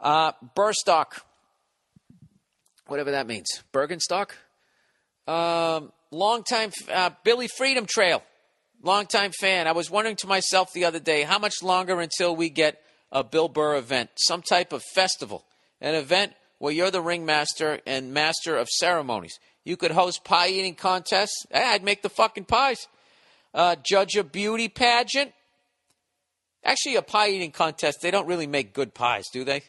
Burrstock, whatever that means. Burgenstock? Longtime Billy Freedom Trail. Longtime fan. I was wondering to myself the other day, how much longer until we get a Bill Burr event? Some type of festival. An event where you're the ringmaster and master of ceremonies. You could host pie-eating contests. I'd make the fucking pies. Judge a beauty pageant. Actually, a pie-eating contest, they don't really make good pies, do they?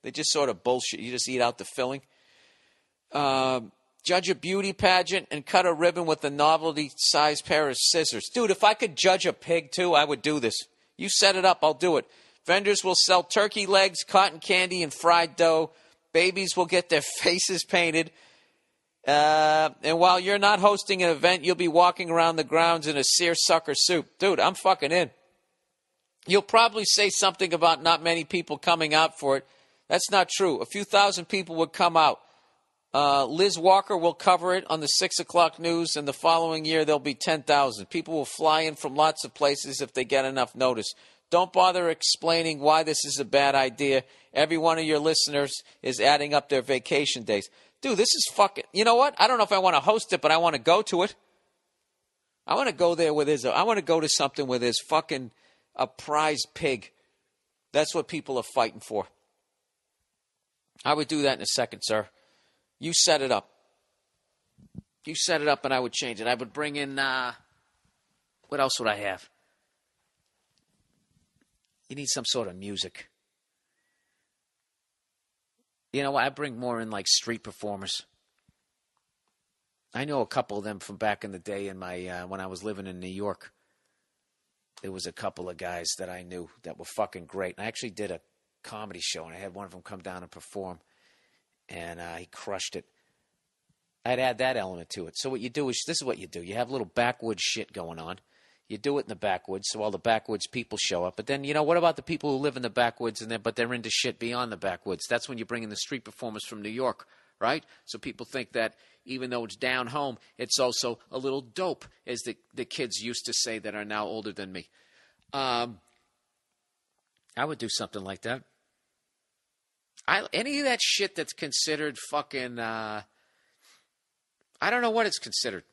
They just sort of bullshit. You just eat out the filling. Judge a beauty pageant and cut a ribbon with a novelty-sized pair of scissors. Dude, if I could judge a pig, too, I would do this. You set it up, I'll do it. Vendors will sell turkey legs, cotton candy, and fried dough. Babies will get their faces painted. And while you're not hosting an event, you'll be walking around the grounds in a seersucker suit. Dude, I'm fucking in. You'll probably say something about not many people coming out for it. That's not true. A few thousand people would come out. Liz Walker will cover it on the 6 o'clock news, and the following year there'll be 10,000. People will fly in from lots of places if they get enough notice. Don't bother explaining why this is a bad idea. Every one of your listeners is adding up their vacation days. Dude, this is fucking... You know what? I don't know if I want to host it, but I want to go to it. I want to go there with his... I want to go to something with his fucking a prize pig. That's what people are fighting for. I would do that in a second, sir. You set it up. You set it up and I would change it. I would bring in... what else would I have? You need some sort of music. You know, I bring more in like street performers. I know a couple of them from back in the day in my when I was living in New York. There was a couple of guys that I knew that were fucking great. And I actually did a comedy show, and I had one of them come down and perform. And he crushed it. I'd add that element to it. So what you do is, this is what you do. You have a little backwoods shit going on. You do it in the backwoods, so all the backwoods people show up. But then, you know, what about the people who live in the backwoods, but they're into shit beyond the backwoods? That's when you bring in the street performers from New York, right? So people think that even though it's down home, it's also a little dope, as the kids used to say that are now older than me. I would do something like that. Any of that shit that's considered fucking... I don't know what it's considered.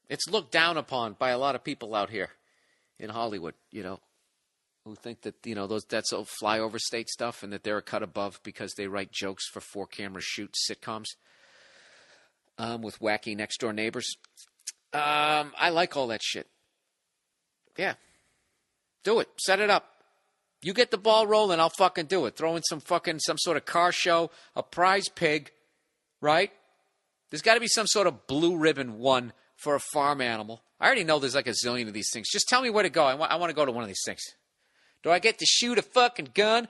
It's looked down upon by a lot of people out here in Hollywood, you know, who think that, you know, that's all flyover state stuff and that they're a cut above because they write jokes for 4-camera shoot sitcoms with wacky next-door neighbors. I like all that shit. Yeah. Do it. Set it up. You get the ball rolling, I'll fucking do it. Throw in some sort of car show, a prize pig, right? There's got to be some sort of blue ribbon one for a farm animal. I already know there's like a zillion of these things. Just tell me where to go. I want to go to one of these things. Do I get to shoot a fucking gun?